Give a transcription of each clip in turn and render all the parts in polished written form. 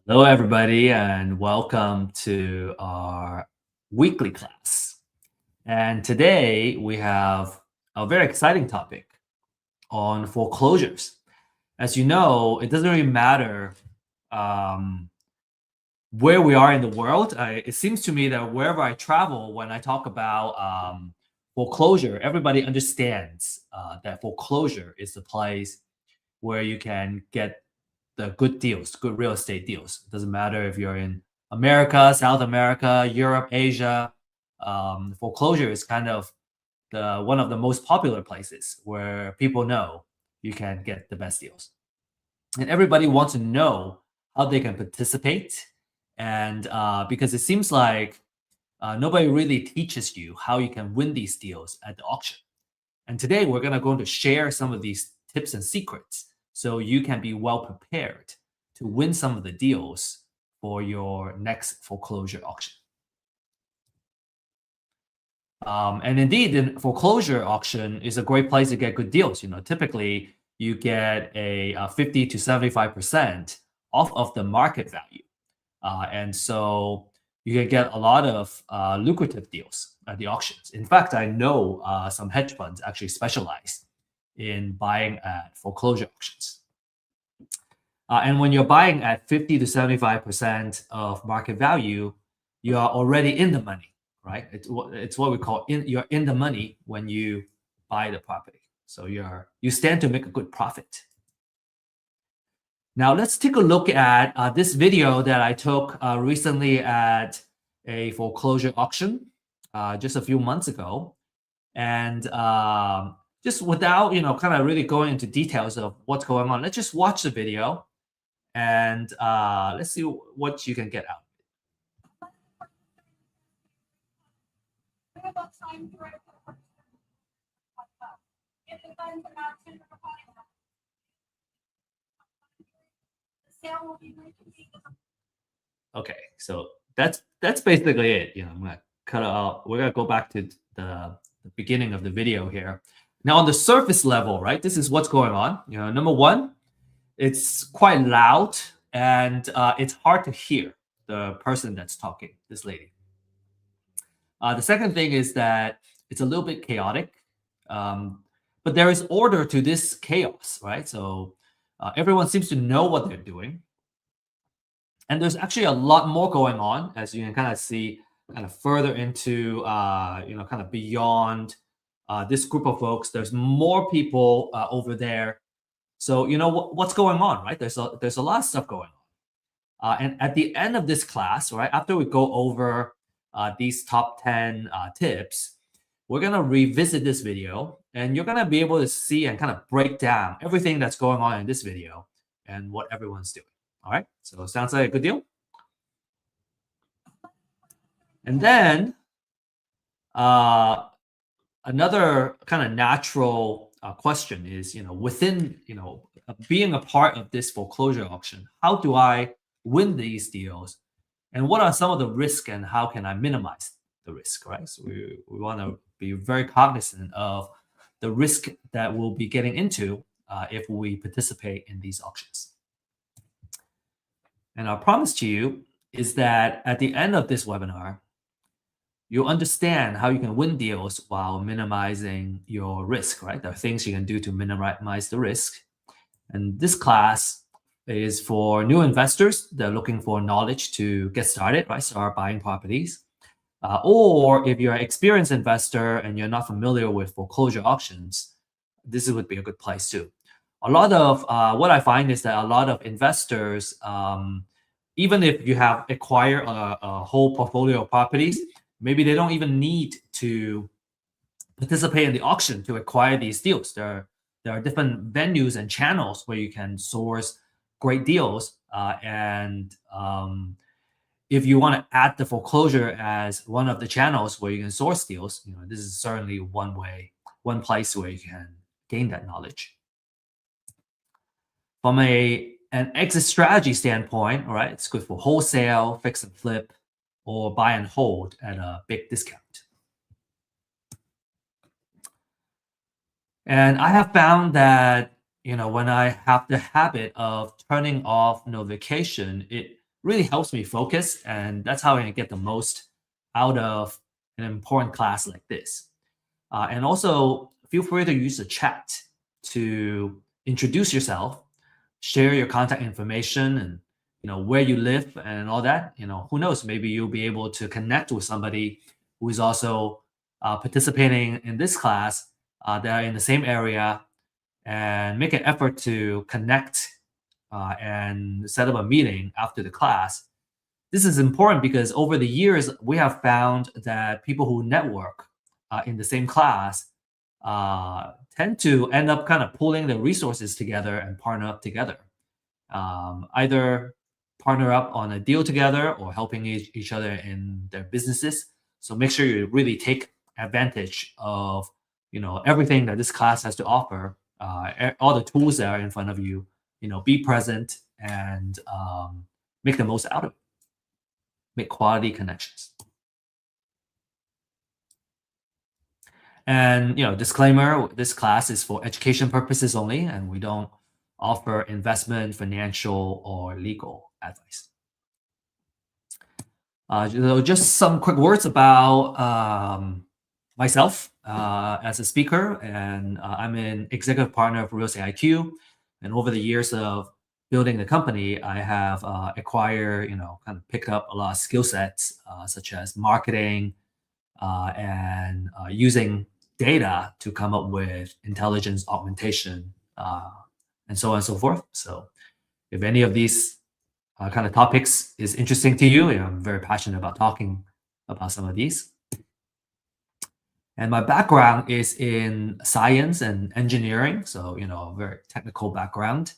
Hello, everybody, and welcome to our weekly class. And today we have a very exciting topic on foreclosures. As you know, it doesn't really matter um, where we are in the world. It seems to me that wherever I travel, when I talk about foreclosure, everybody understands that foreclosure is the place where you can get the good deals, good real estate deals. It doesn't matter if you're in America, South America, Europe, Asia. Foreclosure is kind of the one of the most popular places where people know you can get the best deals, and everybody wants to know how they can participate. And because it seems like nobody really teaches you how you can win these deals at the auction. And today we're going to share some of these tips and secrets so you can be well prepared to win some of the deals for your next foreclosure auction. And indeed, the foreclosure auction is a great place to get good deals. Typically you get a 50 to 75% off of the market value. And so you can get a lot of lucrative deals at the auctions. In fact, I know some hedge funds actually specialize in buying at foreclosure auctions. And when you're buying at 50 to 75% of market value, you are already in the money, right? It's what we call you're in the money when you buy the property. So you stand to make a good profit. Now let's take a look at this video that I took recently at a foreclosure auction just a few months ago. And just without, kind of really going into details of what's going on, let's just watch the video and let's see what you can get out. Okay, so that's basically it. I'm gonna cut it out. We're gonna go back to the beginning of the video here. Now, on the surface level, right? This is what's going on. Number one, it's quite loud and it's hard to hear the person that's talking. This lady. The second thing is that it's a little bit chaotic, but there is order to this chaos, right? So everyone seems to know what they're doing. And there's actually a lot more going on, as you can kind of see, kind of further into, kind of beyond this group of folks. There's more people over there. So what's going on, right? There's a lot of stuff going on. And at the end of this class, right, after we go over these top 10 tips, we're gonna revisit this video, and you're gonna be able to see and kind of break down everything that's going on in this video and what everyone's doing. All right, so sounds like a good deal. And then another kind of natural question is, within, being a part of this foreclosure auction, how do I win these deals? And what are some of the risks and how can I minimize the risk, right? So we want to be very cognizant of the risk that we'll be getting into if we participate in these auctions. And our promise to you is that at the end of this webinar, you'll understand how you can win deals while minimizing your risk, right? There are things you can do to minimize the risk. And this class is for new investors that are looking for knowledge to get started, right? Start buying properties. Or if you're an experienced investor and you're not familiar with foreclosure auctions, this would be a good place too. A lot of what I find is that a lot of investors, even if you have acquired a whole portfolio of properties, maybe they don't even need to participate in the auction to acquire these deals. There are different venues and channels where you can source great deals. If you want to add the foreclosure as one of the channels where you can source deals, this is certainly one place where you can gain that knowledge. From an exit strategy standpoint, all right, it's good for wholesale, fix and flip, or buy and hold at a big discount. And I have found that, when I have the habit of turning off notification, it really helps me focus, and that's how I can get the most out of an important class like this. And also, feel free to use the chat to introduce yourself, share your contact information, and where you live and all that. Who knows? Maybe you'll be able to connect with somebody who is also participating in this class that are in the same area, and make an effort to connect and set up a meeting after the class. This is important because over the years, we have found that people who network in the same class tend to end up kind of pulling the resources together and partner up together. Either partner up on a deal together or helping each other in their businesses. So make sure you really take advantage of everything that this class has to offer, all the tools that are in front of you. Be present and make the most out of it. Make quality connections. And disclaimer: this class is for education purposes only, and we don't offer investment, financial, or legal advice. Just some quick words about myself as a speaker, and I'm an executive partner of Real Estate IQ. And over the years of building the company, I have acquired, kind of picked up a lot of skill sets, such as marketing and using data to come up with intelligence augmentation, and so on and so forth. So if any of these kind of topics is interesting to you, I'm very passionate about talking about some of these. And my background is in science and engineering, so a very technical background.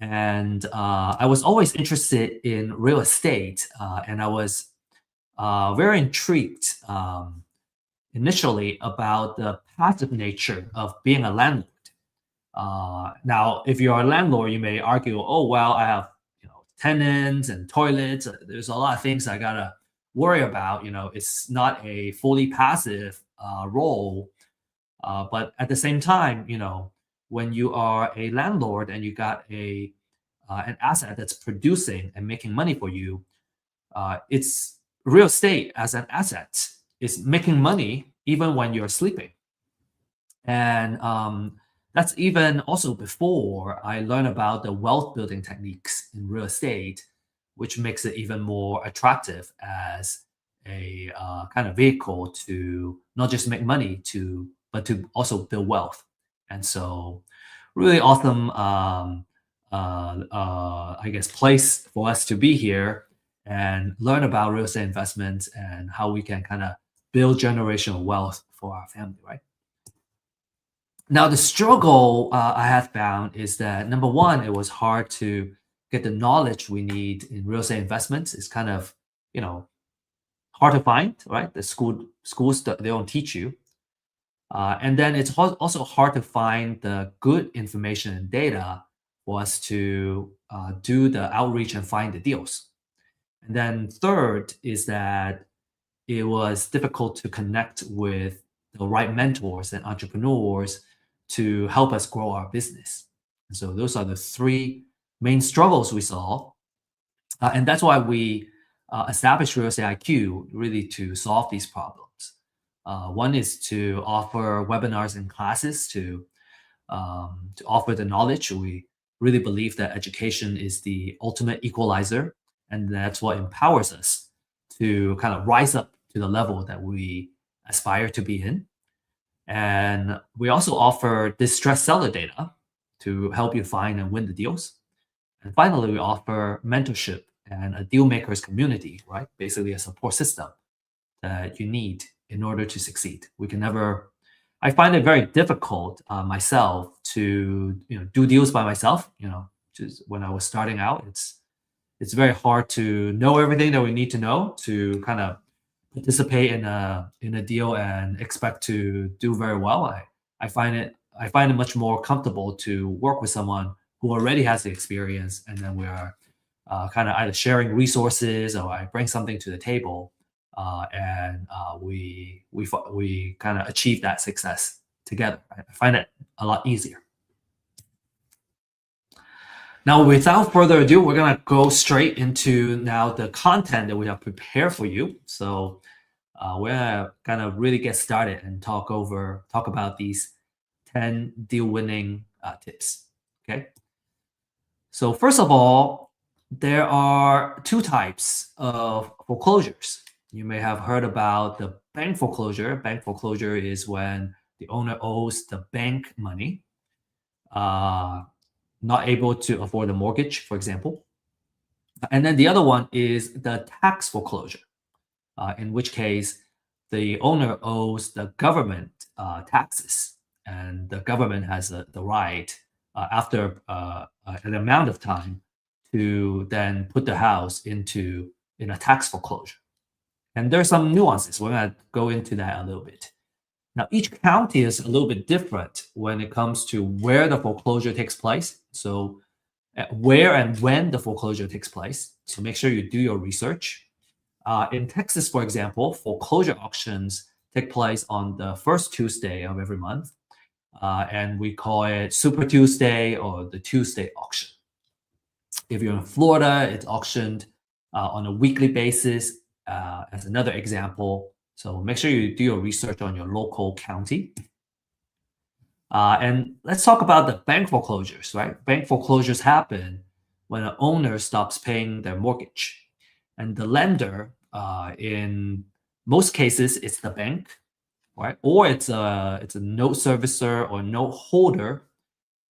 And I was always interested in real estate, and I was very intrigued initially about the passive nature of being a landlord. Now, if you're a landlord, you may argue, "Oh, well, I have tenants and toilets. There's a lot of things I gotta worry about. It's not a fully passive role." But at the same time, when you are a landlord and you got an asset that's producing and making money for you, it's real estate as an asset is making money even when you're sleeping. And that's even also before I learned about the wealth building techniques in real estate, which makes it even more attractive as a kind of vehicle to not just make money but to also build wealth. And so, really awesome, I guess, place for us to be here and learn about real estate investments and how we can kind of build generational wealth for our family, right? Now, the struggle I have found is that number one, it was hard to get the knowledge we need in real estate investments. It's kind of, hard to find, right? The schools they don't teach you, and then it's also hard to find the good information and data for us to do the outreach and find the deals. And then third is that it was difficult to connect with the right mentors and entrepreneurs to help us grow our business. And so those are the three main struggles we saw. And that's why we established Real Estate IQ, really to solve these problems. One is to offer webinars and classes to offer the knowledge. We really believe that education is the ultimate equalizer, and that's what empowers us to kind of rise up to the level that we aspire to be in. And we also offer distressed seller data to help you find and win the deals. And finally, we offer mentorship and a deal makers community, right? Basically, a support system that you need in order to succeed. I find it very difficult myself to do deals by myself. Just when I was starting out, it's very hard to know everything that we need to know to kind of participate in a deal and expect to do very well. I find it much more comfortable to work with someone who already has the experience, and then we are kind of either sharing resources or I bring something to the table, and we kind of achieve that success together. I find it a lot easier. Now, without further ado, we're gonna go straight into now the content that we have prepared for you. So we're gonna kind of really get started and talk about these 10 deal winning tips. Okay. So first of all, there are two types of foreclosures. You may have heard about the bank foreclosure. Bank foreclosure is when the owner owes the bank money, uh, not able to afford a mortgage, for example. And then the other one is the tax foreclosure, in which case the owner owes the government taxes, and the government has the right after an amount of time to then put the house in a tax foreclosure. And there's some nuances. We're going to go into that a little bit. Now, each county is a little bit different when it comes to where the foreclosure takes place. So, where and when the foreclosure takes place. So, make sure you do your research. In Texas, for example, foreclosure auctions take place on the first Tuesday of every month, and we call it Super Tuesday or the Tuesday auction. If you're in Florida, it's auctioned on a weekly basis, as another example. So make sure you do your research on your local county. And let's talk about the bank foreclosures, right? Bank foreclosures happen when an owner stops paying their mortgage. And the lender, in most cases, it's the bank, right? Or it's a note servicer or note holder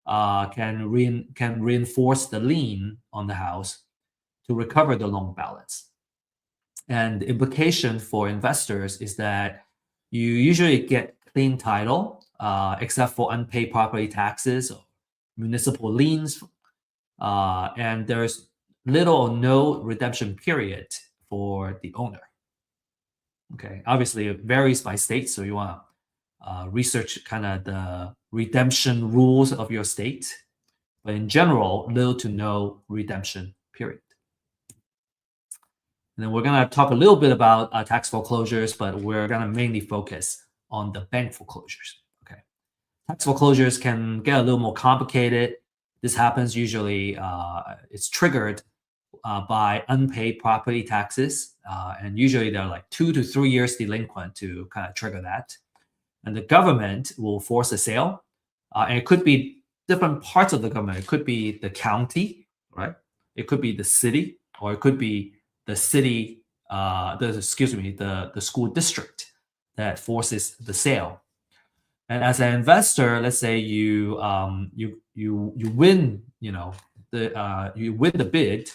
can reinforce the lien on the house to recover the loan balance. And the implication for investors is that you usually get clean title, except for unpaid property taxes or municipal liens, and there's little or no redemption period for the owner. Okay, obviously it varies by state, so you want to research kind of the redemption rules of your state. But in general, little to no redemption period. And then we're going to talk a little bit about tax foreclosures, but we're going to mainly focus on the bank foreclosures. Okay, tax foreclosures can get a little more complicated. This happens usually, it's triggered by unpaid property taxes, and usually they're like 2 to 3 years delinquent to kind of trigger that. And the government will force a sale, and it could be different parts of the government. It could be the county, right? It could be the city, or it could be the city, the school district that forces the sale. And as an investor, let's say you win, you win the bid,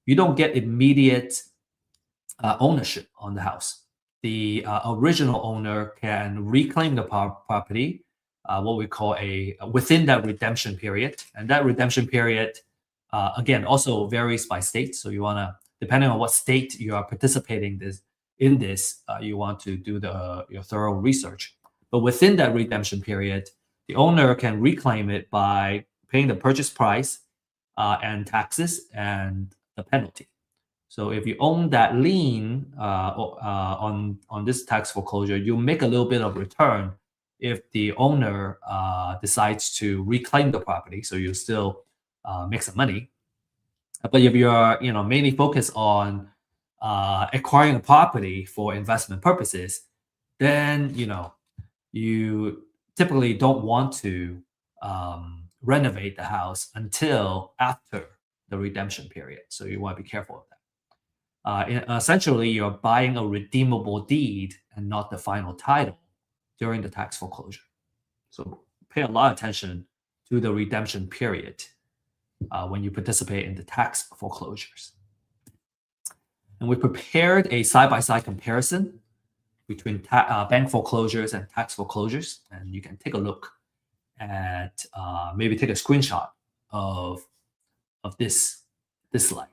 you don't get immediate ownership on the house. The original owner can reclaim the property, what we call within that redemption period, and that redemption period, again, also varies by state. So you want to, depending on what state you are participating in this, you want to do your thorough research. But within that redemption period, the owner can reclaim it by paying the purchase price and taxes and the penalty. So if you own that lien on this tax foreclosure, you make a little bit of return if the owner decides to reclaim the property. So you still make some money. But if you are mainly focused on acquiring a property for investment purposes, then you typically don't want to renovate the house until after the redemption period. So you want to be careful of that. Essentially, you're buying a redeemable deed and not the final title during the tax foreclosure. So pay a lot of attention to the redemption period when you participate in the tax foreclosures. And we prepared a side-by-side comparison between bank foreclosures and tax foreclosures. And you can take a look at, maybe take a screenshot of this slide.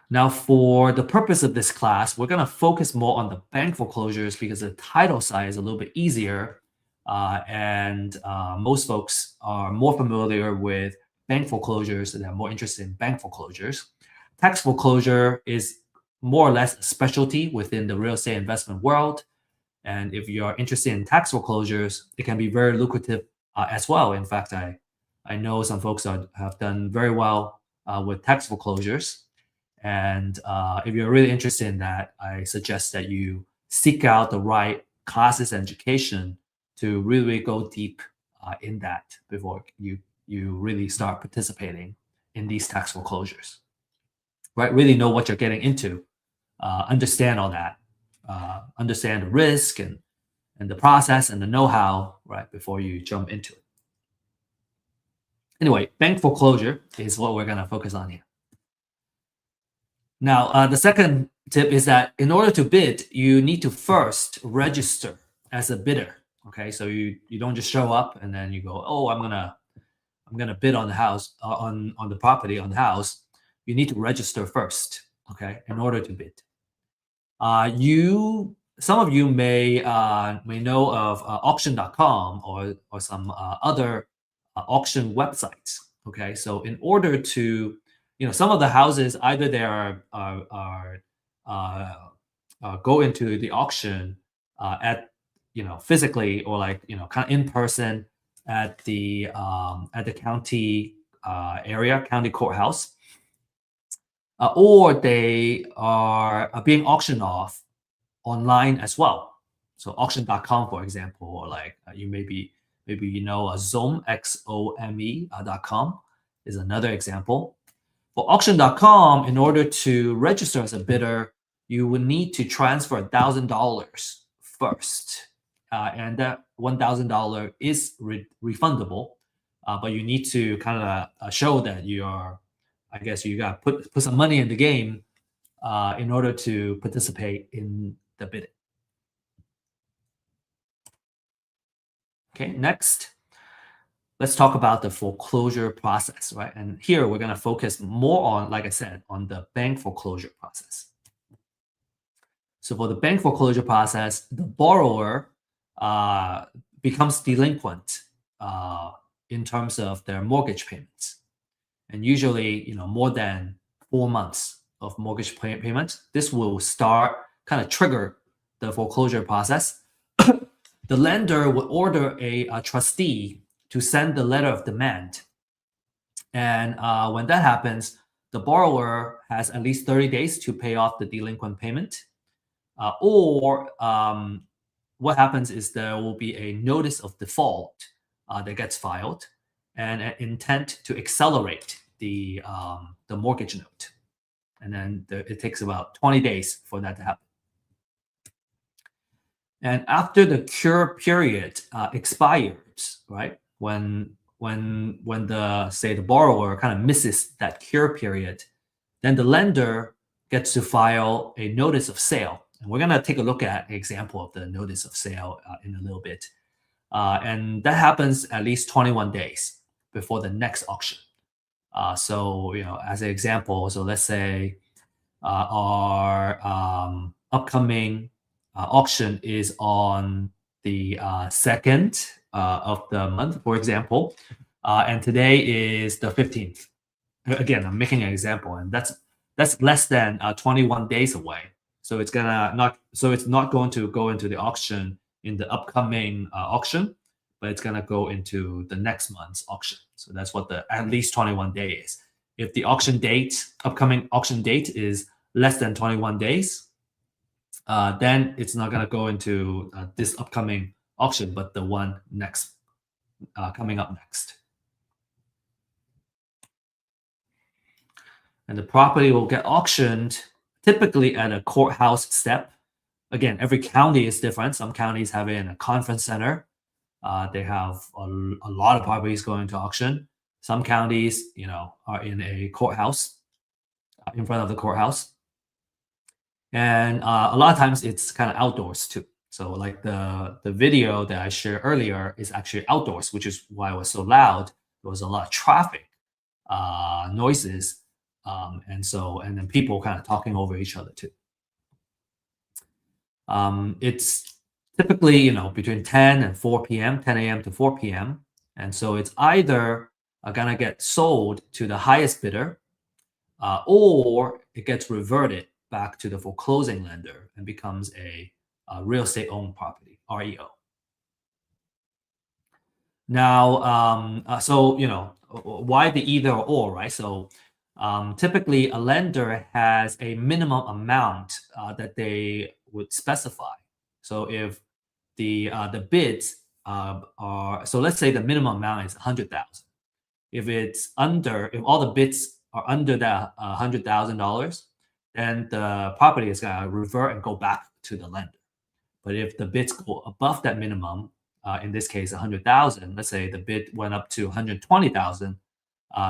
Now, for the purpose of this class, we're going to focus more on the bank foreclosures because the title side is a little bit easier, and most folks are more familiar with bank foreclosures and are more interested in bank foreclosures. Tax foreclosure is more or less a specialty within the real estate investment world, and if you're interested in tax foreclosures, it can be very lucrative as well. In fact, I I know some folks have done very well with tax foreclosures. And if you're really interested in that, I suggest that you seek out the right classes and education to really go deep in that before you really start participating in these tax foreclosures. Right? Really know what you're getting into, understand all that, understand the risk and the process and the know-how, right, before you jump into it. Anyway, bank foreclosure is what we're going to focus on here. Now, the second tip is that in order to bid, you need to first register as a bidder. Okay, so you don't just show up and then you go, oh, I'm gonna bid on the house on the property on the house. You need to register first. Okay, in order to bid. Some of you may know of auction.com or some other auction websites. Okay, so in order to, some of the houses either they are go into the auction at physically or like kind of in person at the county county courthouse, or they are being auctioned off online as well. So auction.com, for example, or like you maybe Xome, XOME.com is another example. For auction.com, in order to register as a bidder, you will need to transfer $1,000 first. And that $1,000 is refundable, but you need to kind of show that you are, I guess you got to put some money in the game in order to participate in the bidding. Okay, next, let's talk about the foreclosure process, right? And here we're going to focus more on, like I said, on the bank foreclosure process. So for the bank foreclosure process, the borrower becomes delinquent in terms of their mortgage payments, and usually, more than 4 months of mortgage payments. This will start kind of trigger the foreclosure process. The lender will order a trustee to send the letter of demand. And when that happens, the borrower has at least 30 days to pay off the delinquent payment. Or what happens is there will be a notice of default that gets filed and an intent to accelerate the mortgage note. And then it takes about 20 days for that to happen. And after the cure period expires, right, when the borrower kind of misses that cure period, then the lender gets to file a notice of sale. And we're going to take a look at an example of the notice of sale in a little bit. And that happens at least 21 days before the next auction. So, as an example, so let's say our upcoming auction is on the 2nd of the month, for example, and today is the 15th. Again, I'm making an example, and that's less than 21 days away. So it's not going to go into the auction in the upcoming auction, but it's gonna go into the next month's auction. So that's what the at least 21 days. If the upcoming auction date is less than 21 days, then it's not gonna go into this upcoming auction, but the one next coming up next. And the property will get auctioned typically at a courthouse step. Again, every county is different. Some counties have it in a conference center. They have a lot of properties going to auction. Some counties, are in a courthouse, in front of the courthouse. And a lot of times it's kind of outdoors too. So like the video that I shared earlier is actually outdoors, which is why it was so loud. There was a lot of traffic, noises, and then people kind of talking over each other too. It's typically, between 10 and 4 p.m., 10 a.m. to 4 p.m. And so it's either gonna get sold to the highest bidder, or it gets reverted back to the foreclosing lender and becomes a real estate owned property, REO. Now, so why the either or, right? So typically, a lender has a minimum amount that they would specify. So if the bids are so, let's say the minimum amount is 100,000. If all the bids are under that $100,000, then the property is gonna revert and go back to the lender. But if the bids go above that minimum, in this case, 100,000, let's say the bid went up to 120,000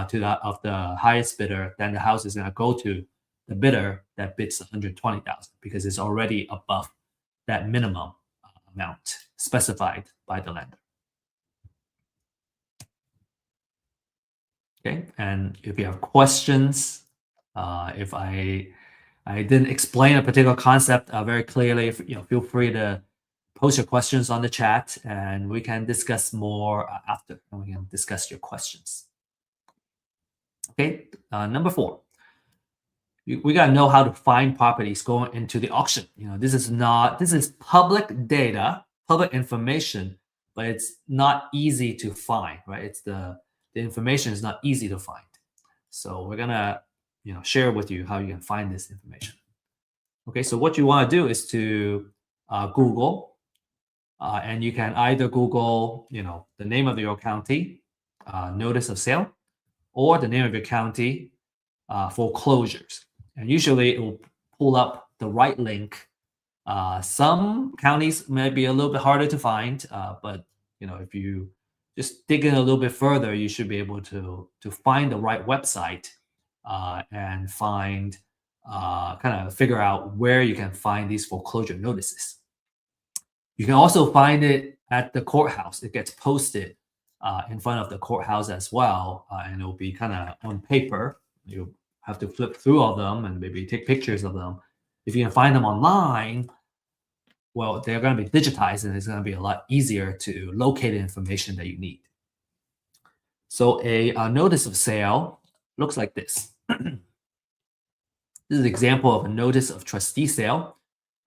to the of the highest bidder, then the house is going to go to the bidder that bids 120,000 because it's already above that minimum amount specified by the lender. Okay, and if you have questions, if I didn't explain a particular concept very clearly, feel free to post your questions on the chat, and we can discuss more after, and we can discuss your questions. Okay, number 4, we gotta know how to find properties going into the auction. This is public data, public information, but it's not easy to find, right? The information is not easy to find. So we're gonna, share with you how you can find this information. Okay, so what you want to do is to Google, and you can either Google, the name of your county, notice of sale, or the name of your county, foreclosures. And usually it will pull up the right link. Some counties may be a little bit harder to find, but if you just dig in a little bit further, you should be able to find the right website and find kind of figure out where you can find these foreclosure notices. You can also find it at the courthouse. It gets posted in front of the courthouse as well, and it'll be kind of on paper. You have to flip through all of them and maybe take pictures of them. If you can find them online, well, they're going to be digitized, and it's going to be a lot easier to locate the information that you need. So a notice of sale looks like this. This is an example of a notice of trustee sale.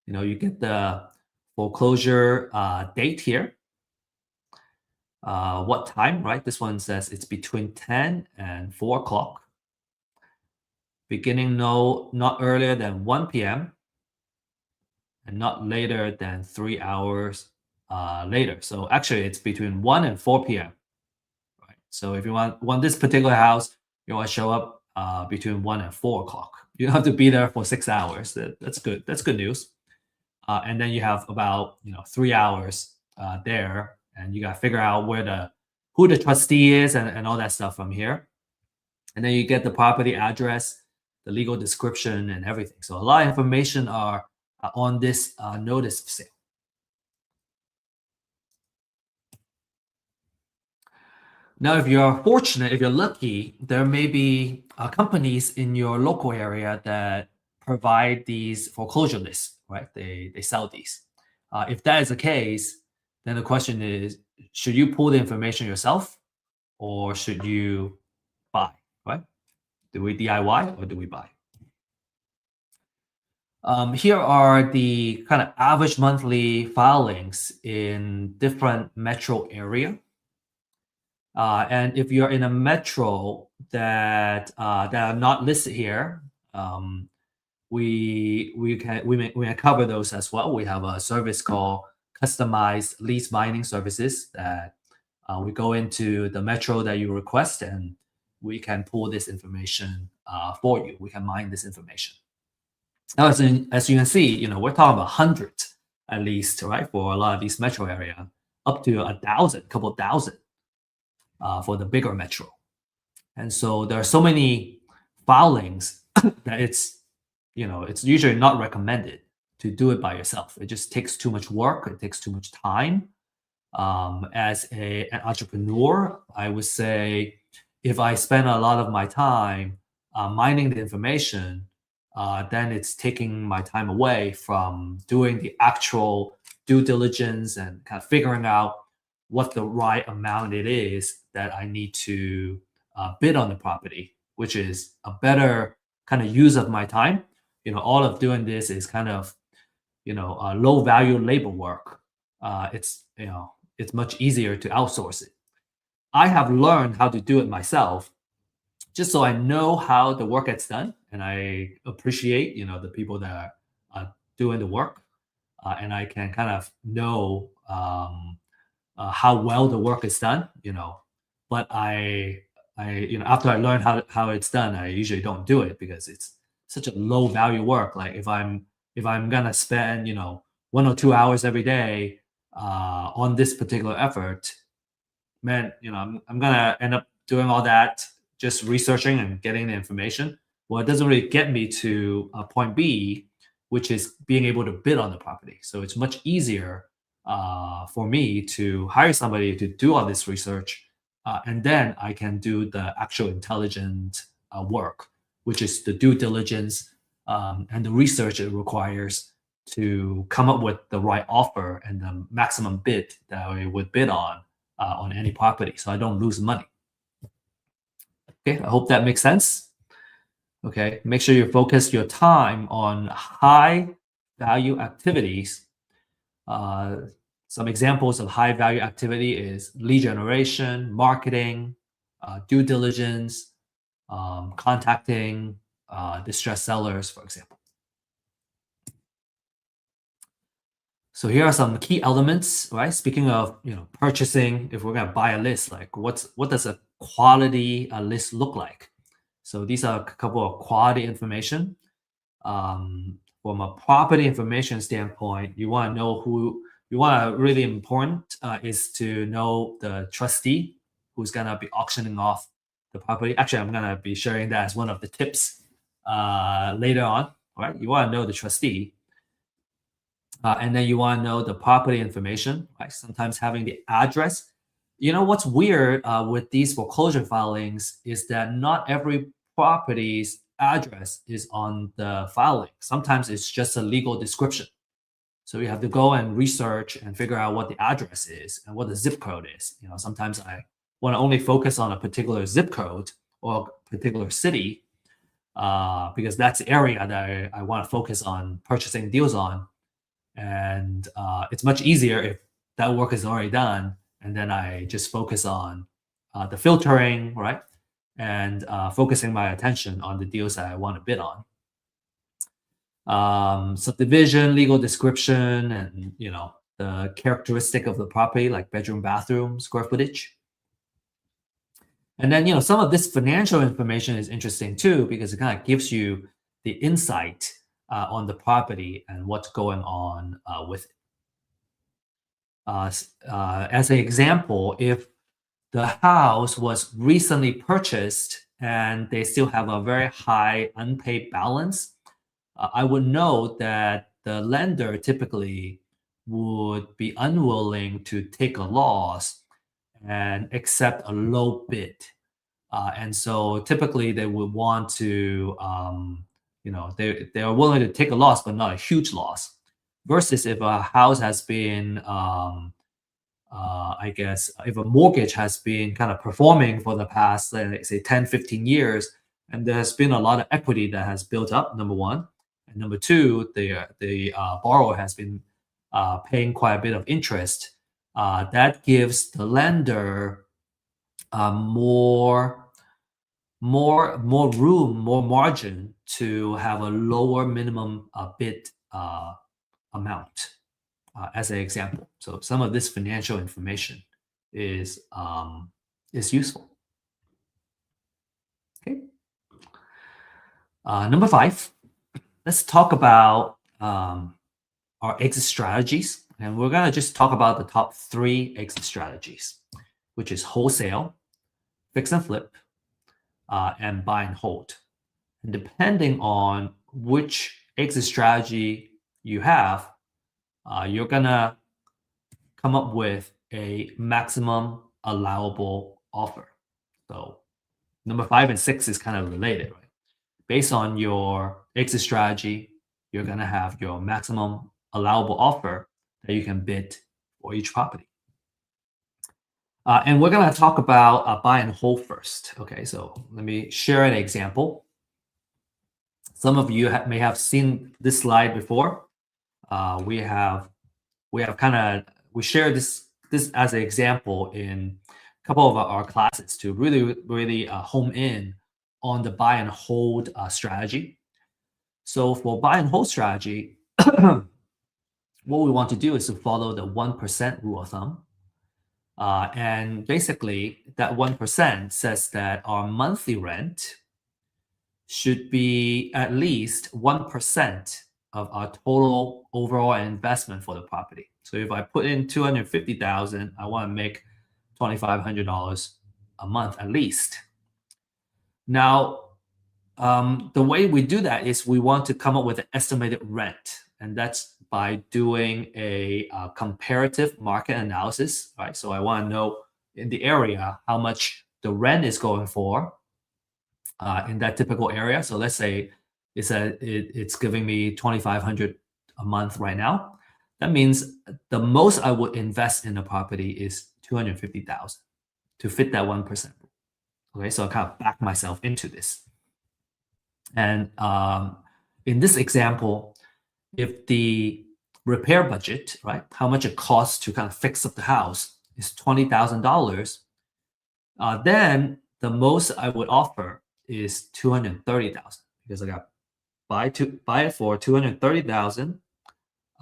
You get the foreclosure date here. What time, right? This one says it's between 10 and 4 o'clock. Beginning not earlier than 1 p.m. and not later than 3 hours later. So actually, it's between 1 and 4 p.m. Right? So if you want this particular house, you want to show up between 1 and 4 o'clock. You don't have to be there for 6 hours. That's good. That's good news. And then you have about 3 hours there, and you got to figure out who the trustee is and all that stuff from here. And then you get the property address, the legal description, and everything. So a lot of information are on this notice of sale. Now, if you're fortunate, if you're lucky, there may be companies in your local area that provide these foreclosure lists, right? They sell these. If that is the case, then the question is, should you pull the information yourself, or should you buy, right? Do we DIY or do we buy? Here are the kind of average monthly filings in different metro area. And if you're in a metro that are not listed here, we can cover those as well. We have a service called customized lease mining services that we go into the metro that you request, and we can pull this information for you. We can mine this information. Now, as you can see, we're talking about hundreds at least, right? For a lot of these metro area, up to 1,000, couple thousand for the bigger metro. And so there are so many filings that it's usually not recommended to do it by yourself. It just takes too much work. It takes too much time. As an entrepreneur, I would say if I spend a lot of my time mining the information, then it's taking my time away from doing the actual due diligence and kind of figuring out what the right amount it is that I need to bid on the property, which is a better kind of use of my time. All of doing this is kind of, low value labor work. It's much easier to outsource it. I have learned how to do it myself, just so I know how the work gets done, and I appreciate, the people that are doing the work, and I can kind of know how well the work is done. But after I learn how it's done, I usually don't do it because it's such a low value work. Like if I'm gonna spend 1 or 2 hours every day on this particular effort, man, I'm gonna end up doing all that, just researching and getting the information. Well, it doesn't really get me to point B, which is being able to bid on the property. So it's much easier for me to hire somebody to do all this research, and then I can do the actual intelligent work, which is the due diligence and the research it requires to come up with the right offer and the maximum bid that I would bid on any property, so I don't lose money. Okay, I hope that makes sense. Okay, make sure you focus your time on high value activities. Uh, some examples of high value activity is lead generation, marketing, due diligence, contacting distressed sellers, for example. So here are some key elements, right? Speaking of, purchasing, if we're gonna buy a list, like what does a quality list look like? So these are a couple of quality information. From a property information standpoint, you want to know who you want to really important is to know the trustee who's gonna be auctioning off the property. Actually, I'm gonna be sharing that as one of the tips later on. All right, you want to know the trustee. And then you want to know the property information, right? Sometimes having the address. You know what's weird with these foreclosure filings is that not every property's address is on the filing. Sometimes it's just a legal description. So you have to go and research and figure out what the address is and what the zip code is. Sometimes I want to only focus on a particular zip code or a particular city because that's the area that I want to focus on purchasing deals on, and it's much easier if that work is already done and then I just focus on the filtering, right, and focusing my attention on the deals that I want to bid on. Subdivision, legal description, and the characteristic of the property, like bedroom, bathroom, square footage. And then some of this financial information is interesting too because it kind of gives you the insight on the property and what's going on with it. As an example, if the house was recently purchased and they still have a very high unpaid balance, I would know that the lender typically would be unwilling to take a loss and accept a low bid. And so typically they would want to, they are willing to take a loss, but not a huge loss. Versus if a house has been, I guess, if a mortgage has been kind of performing for the past, let's say 10, 15 years, and there has been a lot of equity that has built up, number one. And number two, the borrower has been paying quite a bit of interest. That gives the lender more room, more margin to have a lower minimum bid amount, as an example. So some of this financial information is useful. Okay. Number 5, let's talk about our exit strategies, and we're gonna just talk about the top 3 exit strategies, which is wholesale, fix and flip, and buy and hold. And depending on which exit strategy you have, you're gonna come up with a maximum allowable offer. So number 5 and 6 is kind of related, right? Based on your exit strategy, you're gonna have your maximum allowable offer that you can bid for each property. And we're gonna talk about buy and hold first. Okay, so let me share an example. Some of you may have seen this slide before. We have kind of we share this as an example in couple of our classes to really home in on the buy and hold strategy. So for buy and hold strategy, what we want to do is to follow the 1% rule of thumb. And basically, that 1% says that our monthly rent should be at least 1% of our total overall investment for the property. So if I put in 250,000, I want to make $2,500 a month at least. Now, the way we do that is we want to come up with an estimated rent, and that's by doing a comparative market analysis, right? So I want to know in the area how much the rent is going for in that typical area. So let's say it's giving me 2,500 a month right now. That means the most I would invest in the property is 250,000 to fit that 1%. Okay, so I kind of back myself into this. And in this example, if the repair budget, right, how much it costs to kind of fix up the house is $20,000, then the most I would offer is 230,000 because I got buy it for 230,000.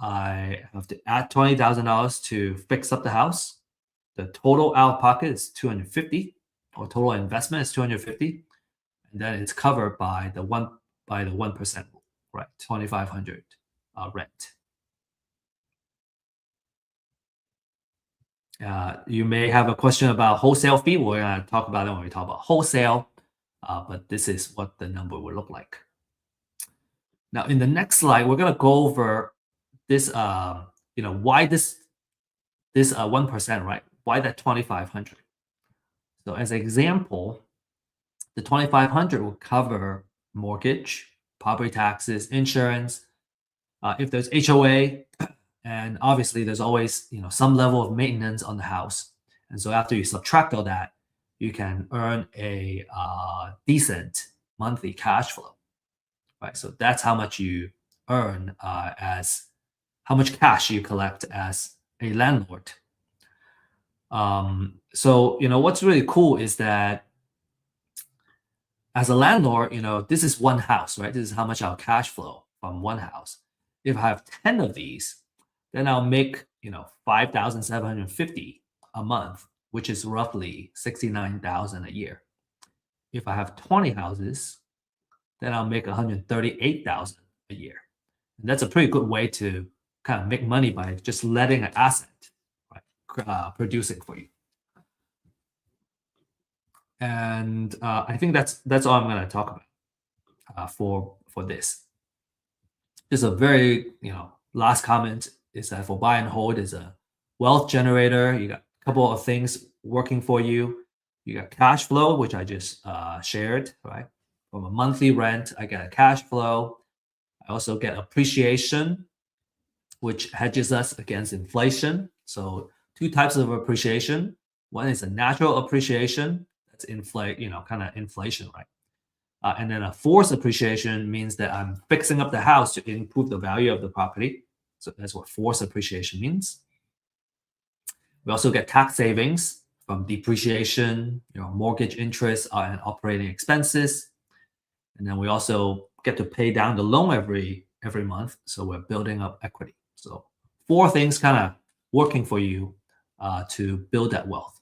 I have to add $20,000 to fix up the house. The total out of pocket is 250, or total investment is 250, and then it's covered by the 1% rule, right? 2,500 rent. You may have a question about wholesale fee. We're going to talk about it when we talk about wholesale, but this is what the number will look like. Now, in the next slide, we're going to go over this, why this 1%, right? Why that 2,500? So as an example, the 2,500 will cover mortgage, property taxes, insurance, if there's HOA, and obviously there's always some level of maintenance on the house. And so after you subtract all that, you can earn a decent monthly cash flow, right? So that's how much you earn as how much cash you collect as a landlord. So what's really cool is that as a landlord, this is one house, right? This is how much I'll cash flow from one house. If I have 10 of these, then I'll make 5,750 a month, which is roughly 69,000 a year. If I have 20 houses, then I'll make 138,000 a year. And that's a pretty good way to kind of make money by just letting an asset, right, producing for you. And I think that's all I'm going to talk about for this. Just a very last comment is that for buy and hold is a wealth generator. You got a couple of things working for you. You got cash flow, which I just shared, right? From a monthly rent, I get a cash flow. I also get appreciation, which hedges us against inflation. So two types of appreciation. One is a natural appreciation. That's kind of inflation, right? And then a forced appreciation means that I'm fixing up the house to improve the value of the property. So that's what forced appreciation means. We also get tax savings from depreciation, mortgage interest and operating expenses. And then we also get to pay down the loan every month. So we're building up equity. So 4 things kind of working for you to build that wealth.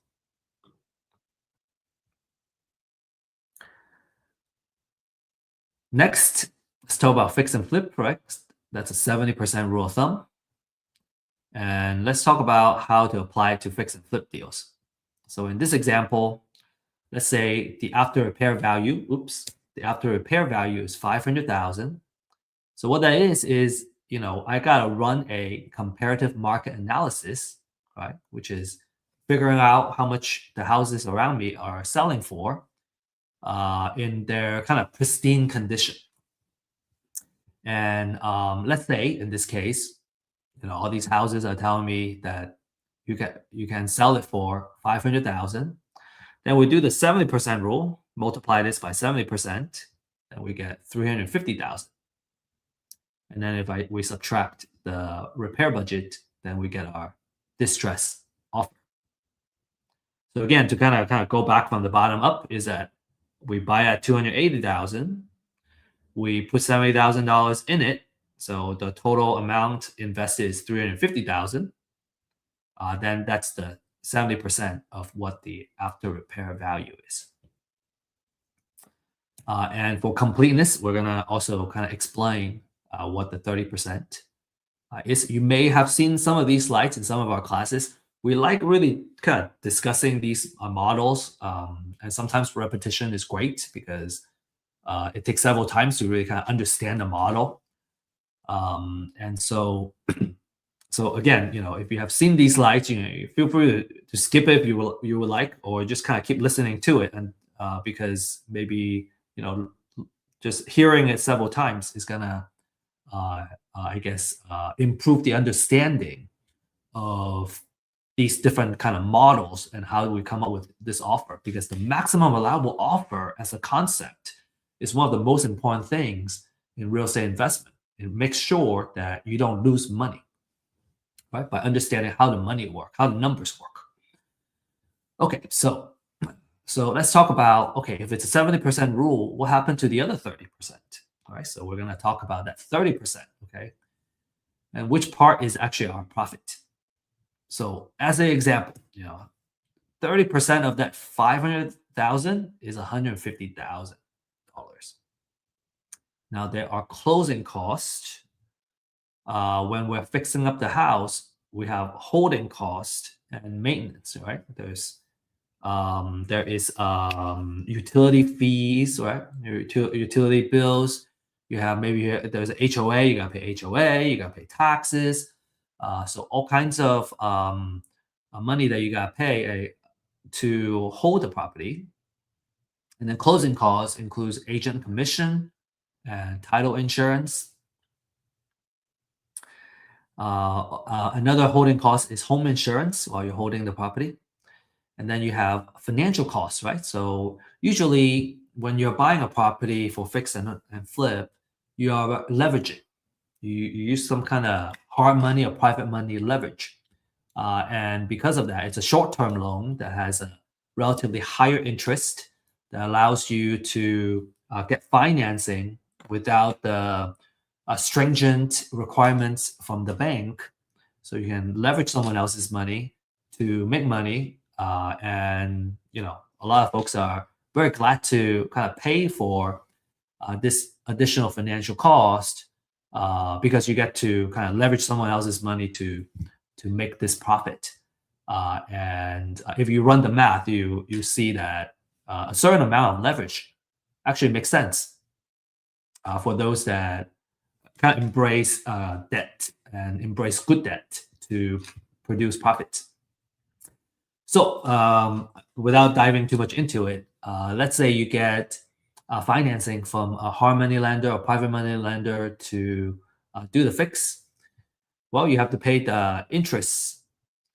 Next, let's talk about fix and flip, right? That's a 70% rule of thumb. And let's talk about how to apply it to fix and flip deals. So in this example, let's say the after repair value, the after repair value is 500,000. So what that is, I gotta run a comparative market analysis, right? Which is figuring out how much the houses around me are selling for in their kind of pristine condition. And let's say in this case, all these houses are telling me that you can sell it for 500,000. Then we do the 70% rule, multiply this by 70%, and we get 350,000. And then if we subtract the repair budget, then we get our distress offer. So again, to kind of go back from the bottom up is that we buy at 280,000, we put $70,000 in it, so the total amount invested is 350,000. Then that's the 70% of what the after repair value is. And for completeness, we're gonna also kind of explain what the 30% is. You may have seen some of these slides in some of our classes. We like really kind of discussing these models, and sometimes repetition is great because it takes several times to really kind of understand the model. And so again, if you have seen these slides, feel free to skip it if you would like, or just kind of keep listening to it, and because maybe just hearing it several times is gonna, I guess, improve the understanding of these different kind of models and how do we come up with this offer. Because the maximum allowable offer as a concept is one of the most important things in real estate investment. It makes sure that you don't lose money, right? By understanding how the money work, how the numbers work. Okay, so let's talk about, okay, if it's a 70% rule, what happened to the other 30%? All right, so we're gonna talk about that 30%, okay? And which part is actually our profit. So as an example, 30% of that 500,000 is $150,000. Now there are closing costs. When we're fixing up the house, we have holding cost and maintenance, right? There is utility fees, right? Utility bills. You have there's an HOA. You gotta pay HOA. You gotta pay taxes. So all kinds of money that you gotta pay to hold the property. And then closing costs includes agent commission and title insurance. Another holding cost is home insurance while you're holding the property. And then you have financial costs, right? So usually when you're buying a property for fix and flip, you are leveraging. You use some kind of hard money or private money leverage. And because of that, it's a short-term loan that has a relatively higher interest that allows you to get financing without the stringent requirements from the bank. So you can leverage someone else's money to make money. And a lot of folks are very glad to kind of pay for this additional financial cost because you get to kind of leverage someone else's money to make this profit. And if you run the math, you see that a certain amount of leverage actually makes sense for those that kind of embrace debt and embrace good debt to produce profits. So without diving too much into it, let's say you get financing from a hard money lender or private money lender to do the fix. Well, you have to pay the interest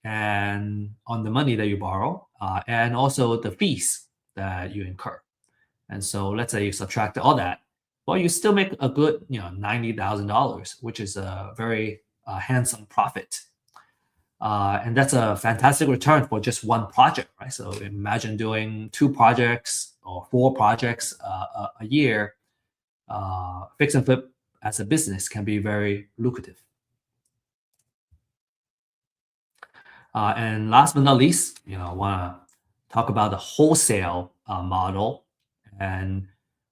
and on the money that you borrow, and also the fees that you incur. And so let's say you subtract all that. Well, you still make a good, $90,000, which is a very handsome profit. And that's a fantastic return for just one project, right? So imagine doing 2 projects or 4 projects a year. Fix and flip as a business can be very lucrative. And last but not least, I want to talk about the wholesale model. And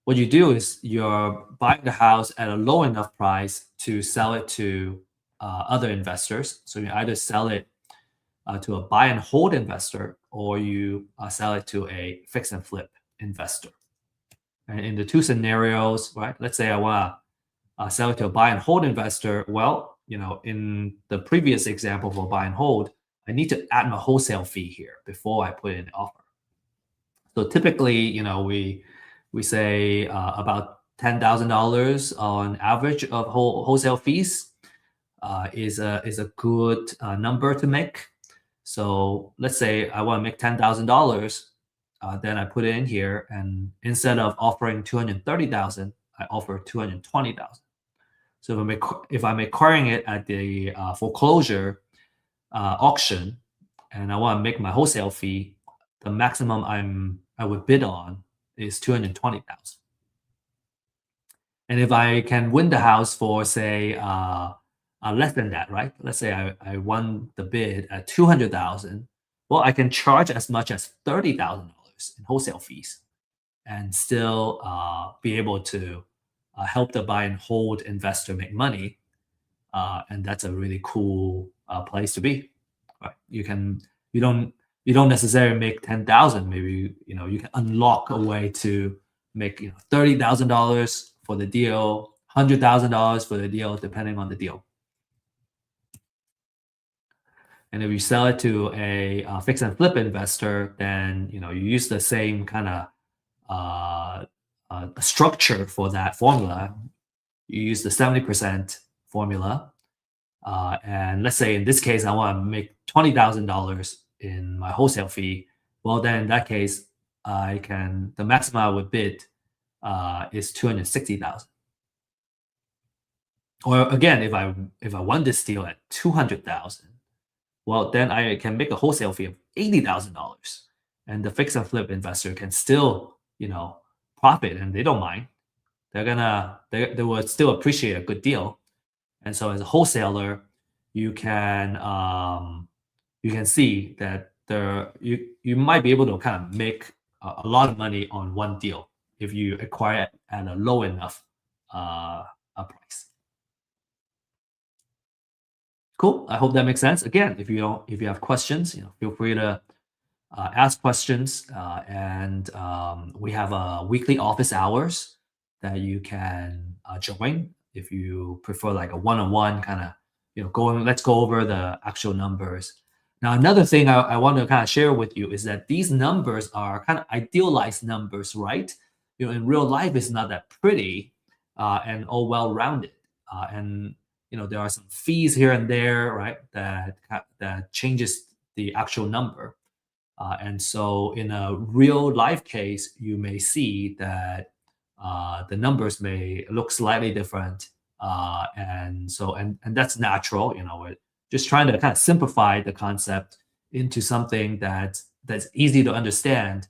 what you do is you're buying the house at a low enough price to sell it to other investors. So you either sell it to a buy and hold investor, or you sell it to a fix and flip investor. And in the 2 scenarios, right? Let's say I want to sell it to a buy and hold investor. Well, in the previous example for buy and hold, I need to add my wholesale fee here before I put in the offer. So typically, we say about $10,000 on average of wholesale fees is a good number to make. So let's say I want to make $10,000, then I put it in here, and instead of offering 230,000, I offer 220,000. So if I'm acquiring it at the foreclosure auction, and I want to make my wholesale fee the maximum I would bid on is 220,000. And if I can win the house for say less than that, right? Let's say I won the bid at 200,000. Well, I can charge as much as $30,000 in wholesale fees and still be able to help the buy and hold investor make money. And that's a really cool place to be. Right? You don't you don't necessarily make 10,000. Maybe you can unlock a way to make $30,000 for the deal, $100,000 for the deal, depending on the deal. And if you sell it to a fix and flip investor, then you use the same kind of structure for that formula. You use the 70% formula. And let's say in this case, I want to make $20,000 in my wholesale fee. Well, then in that case, the maximum I would bid is 260,000. Or again, if I won this deal at 200,000, well, then I can make a wholesale fee of $80,000, and the fix and flip investor can still profit, and they don't mind. They will still appreciate a good deal. And so as a wholesaler, you can see that you might be able to kind of make a lot of money on one deal if you acquire it at a low enough a price. Cool. I hope that makes sense. Again, if you have questions, feel free to ask questions. And we have weekly office hours that you can join if you prefer like a one-on-one kind of let's go over the actual numbers. Now, another thing I want to kind of share with you is that these numbers are kind of idealized numbers, right? In real life, it's not that pretty and all well-rounded. And there are some fees here and there, right? That changes the actual number. And so in a real life case, you may see that the numbers may look slightly different. And that's natural. We're just trying to kind of simplify the concept into something that's easy to understand.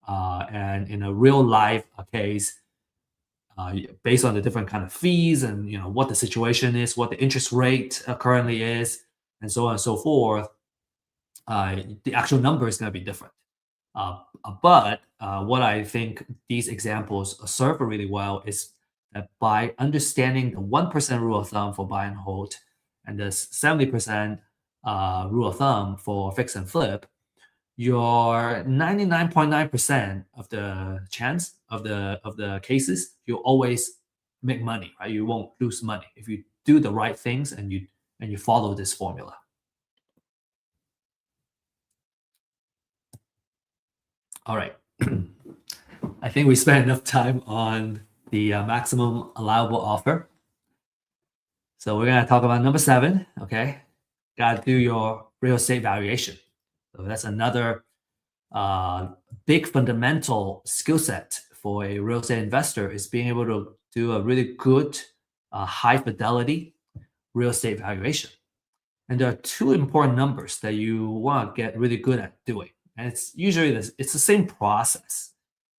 And in a real life case, based on the different kind of fees and what the situation is, what the interest rate currently is, and so on and so forth, the actual number is going to be different. But what I think these examples serve really well is that by understanding the 1% rule of thumb for buy and hold and the 70% rule of thumb for fix and flip, your 99.9% of the chance of the cases, you'll always make money, right? You won't lose money if you do the right things and you follow this formula. All right. I think we spent enough time on the maximum allowable offer. So we're going to talk about number 7, okay? Got to do your real estate valuation. So that's another big fundamental skill set for a real estate investor is being able to do a really good high fidelity real estate valuation. And there are 2 important numbers that you want to get really good at doing. And it's usually it's the same process,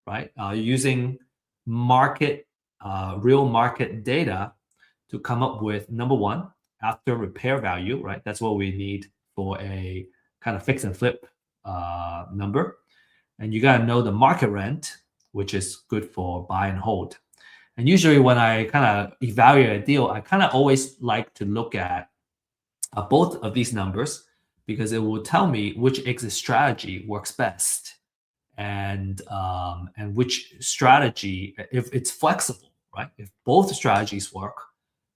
right? Using real market data to come up with number 1, after repair value, right? That's what we need for a kind of fix and flip number. And you got to know the market rent, which is good for buy and hold. And usually when I kind of evaluate a deal, I kind of always like to look at both of these numbers because it will tell me which exit strategy works best and which strategy, if it's flexible, right? If both strategies work,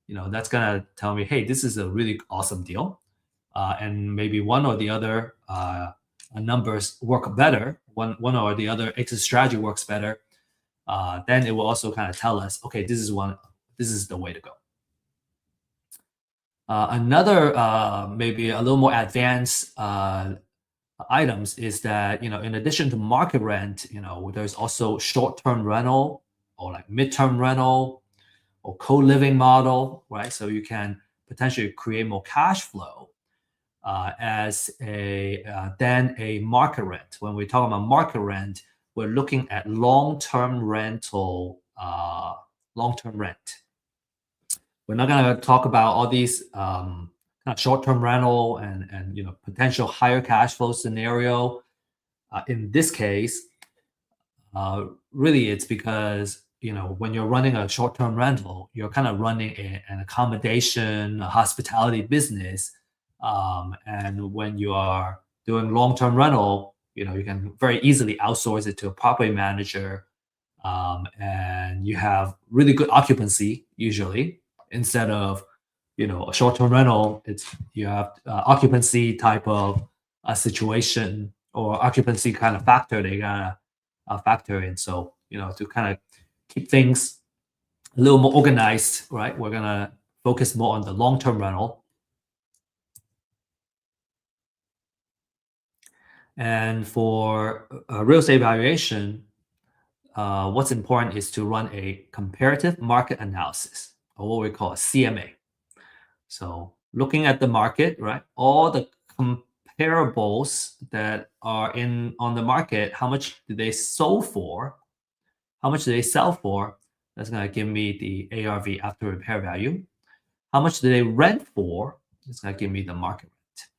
that's gonna tell me, hey, this is a really awesome deal, and maybe one or the other numbers work better. One or the other exit strategy works better. Then it will also kind of tell us, okay, this is the way to go. Another maybe a little more advanced items is that in addition to market rent, there's also short-term rental or like mid-term rental or co-living model, right? So you can potentially create more cash flow as a than a market rent. When we talk about market rent, we're looking at long-term rental, long-term rent. We're not going to talk about all these kind of short-term rental and potential higher cash flow scenario. In this case, really it's because when you're running a short-term rental, you're kind of running an accommodation, a hospitality business, and when you are doing long-term rental, you can very easily outsource it to a property manager, and you have really good occupancy usually instead of a short-term rental. It's you have occupancy type of a situation or occupancy kind of factor they gotta factor in. So to kind of keep things a little more organized, right? We're gonna focus more on the long-term rental. And for real estate valuation, what's important is to run a comparative market analysis, or what we call a CMA. So looking at the market, right? All the comparables that are on the market, how much do they sell for? How much do they sell for? That's going to give me the ARV after repair value. How much do they rent for? It's going to give me the market rent.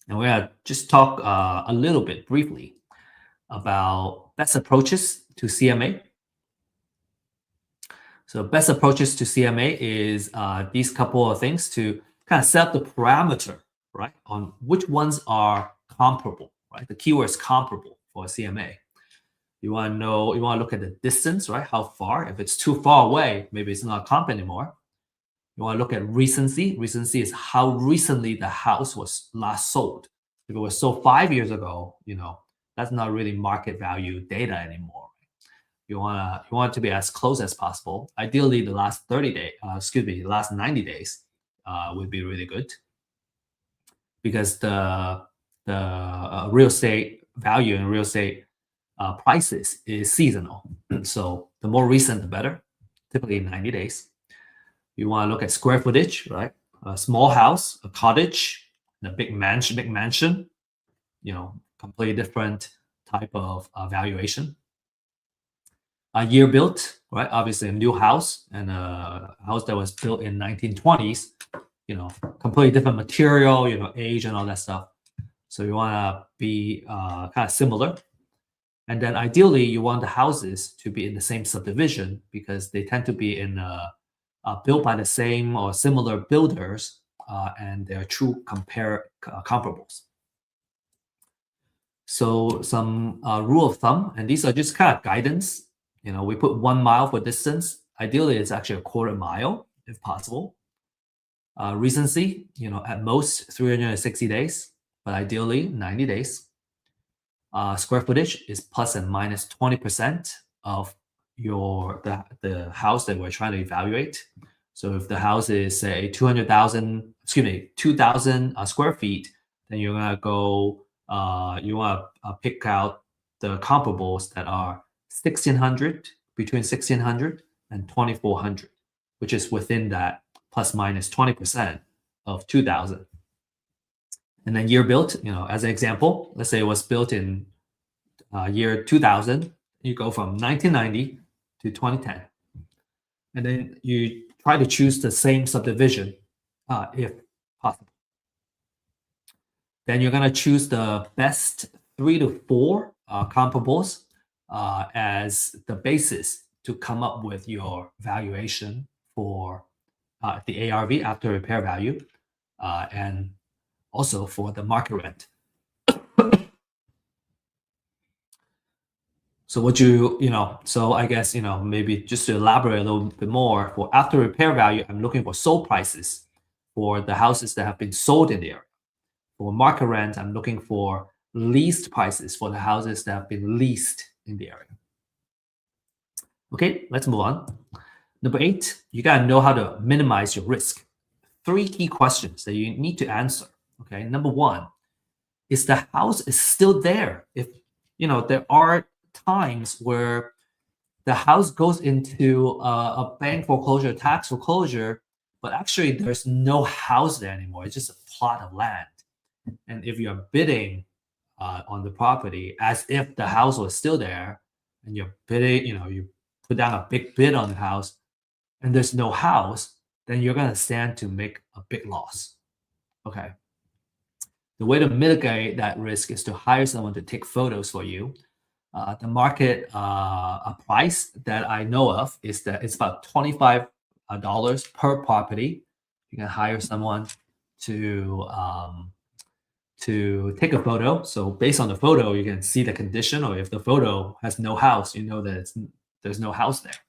And we're going to just talk a little bit briefly about best approaches to CMA. So best approaches to CMA is these couple of things to kind of set up the parameter, right, on which ones are comparable, right? The keyword is comparable for a CMA. You want to know, you want to look at the distance, right? How far? If it's too far away, maybe it's not a comp anymore. You want to look at recency. Recency is how recently the house was last sold. If it was sold 5 years ago, that's not really market value data anymore. You want it to be as close as possible. Ideally, the last 30 days, the last 90 days would be really good, because the real estate value and real estate prices is seasonal. So the more recent, the better. Typically 90 days. You want to look at square footage, right? A small house, a cottage, and a big mansion. Completely different type of valuation. A year built, right? Obviously a new house and a house that was built in 1920s, completely different material, age and all that stuff. So you want to be kind of similar. And then ideally you want the houses to be in the same subdivision, because they tend to be in built by the same or similar builders, and they're true comparables. So some rule of thumb, and these are just kind of guidance. We put 1 mile for distance. Ideally, it's actually a quarter mile if possible. Recency, at most 360 days, but ideally 90 days. Square footage is plus and minus 20% of the house that we're trying to evaluate. So if the house is say 2,000 square feet, then you're gonna go. You want to pick out the comparables that are 1,600, between 1,600 and 2,400, which is within that plus minus 20% of 2,000. And then year built, as an example, let's say it was built in year 2000. You go from 1990 to 2010. And then you try to choose the same subdivision if possible. Then you're going to choose the best 3 to 4 comparables as the basis to come up with your valuation for the ARV after repair value, and also for the market rent. So so I guess, maybe just to elaborate a little bit more, for after repair value, I'm looking for sold prices for the houses that have been sold in the area. For market rent, I'm looking for leased prices for the houses that have been leased in the area. Okay, let's move on. Number 8, you gotta know how to minimize your risk. 3 key questions that you need to answer. Okay, number 1, is the house is still there? If there are times where the house goes into a bank foreclosure, tax foreclosure, but actually there's no house there anymore. It's just a plot of land. And if you're bidding on the property as if the house was still there, and you're bidding, you put down a big bid on the house, and there's no house, then you're going to stand to make a big loss. Okay. The way to mitigate that risk is to hire someone to take photos for you. The market a price that I know of is that it's about $25 per property. You can hire someone to take a photo. So based on the photo, you can see the condition, or if the photo has no house, you know that there's no house there.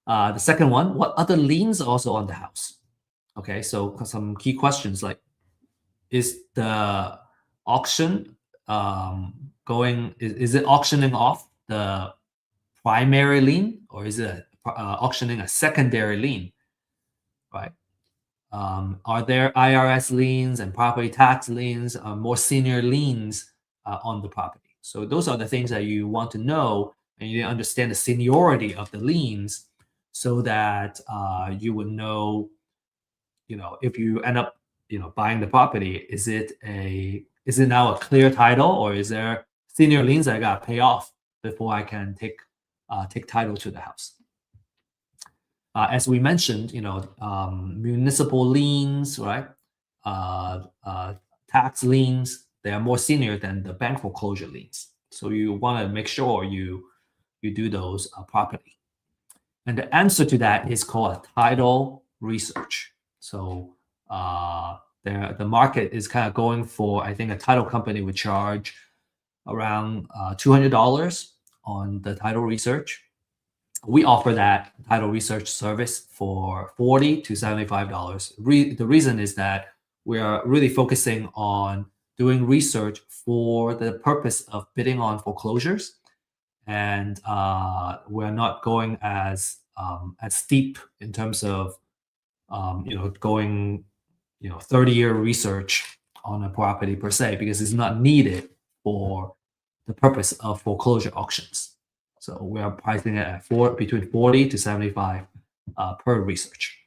The second one, what other liens are also on the house? Okay, so some key questions like, is the auction is it auctioning off the primary lien, or is it auctioning a secondary lien, right? Are there IRS liens and property tax liens, more senior liens on the property? So those are the things that you want to know, and you understand the seniority of the liens, so that you would know, if you end up, buying the property, is it now a clear title, or is there senior liens that I got to pay off before I can take title to the house? As we mentioned, municipal liens, right? Tax liens, they are more senior than the bank foreclosure liens. So you want to make sure you do those properly. And the answer to that is called a title research. So the market is kind of going for, I think a title company would charge around $200 on the title research. We offer that title research service for $40 to $75. The reason is that we are really focusing on doing research for the purpose of bidding on foreclosures, and we're not going as steep in terms of going 30-year research on a property per se, because it's not needed for the purpose of foreclosure auctions. So we are pricing it at between 40 to 75 per research.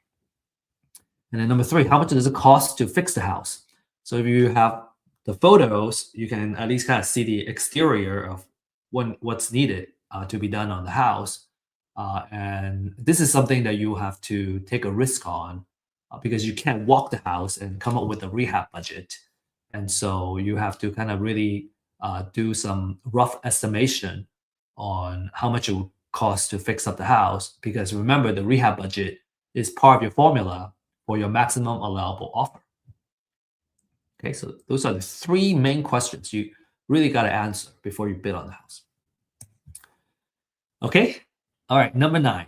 And then number three, how much does it cost to fix the house? So if you have the photos, you can at least kind of see the exterior of what's needed to be done on the house. And this is something that you have to take a risk on, because you can't walk the house and come up with a rehab budget. And so you have to kind of really do some rough estimation on how much it would cost to fix up the house, because remember, the rehab budget is part of your formula for your maximum allowable offer. Okay, so those are the three main questions you really got to answer before you bid on the house. Okay, all right, number 9.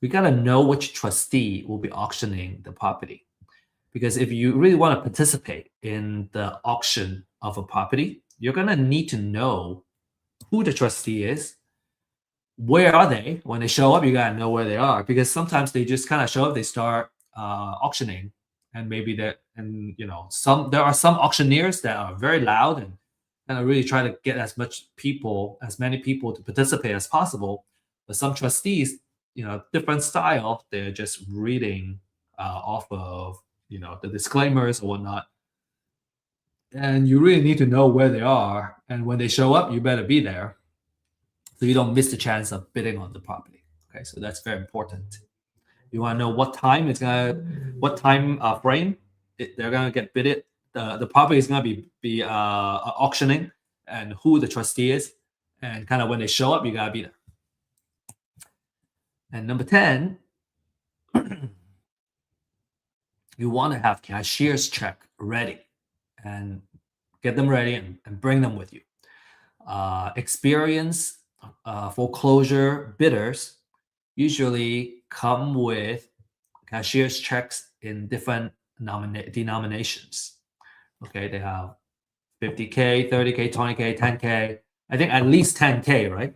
We got to know which trustee will be auctioning the property. Because if you really want to participate in the auction of a property, you're going to need to know who the trustee is. Where are they? When they show up, you got to know where they are, because sometimes they just kind of show up, they start auctioning, and maybe there are some auctioneers that are very loud and kind of really try to get as many people to participate as possible. But some trustees, different style, they're just reading off of the disclaimers or whatnot, and you really need to know where they are, and when they show up, you better be there, so you don't miss the chance of bidding on the property. Okay, so that's very important. You want to know what time frame they're gonna get bidded. The property is gonna be auctioning, and who the trustee is, and kind of when they show up, you gotta be there. And number 10, you want to have cashier's check ready, and get them ready and bring them with you. Experienced foreclosure bidders usually come with cashier's checks in different denominations. Okay, they have 50K, 30K, 20K, 10K. I think at least 10K, right?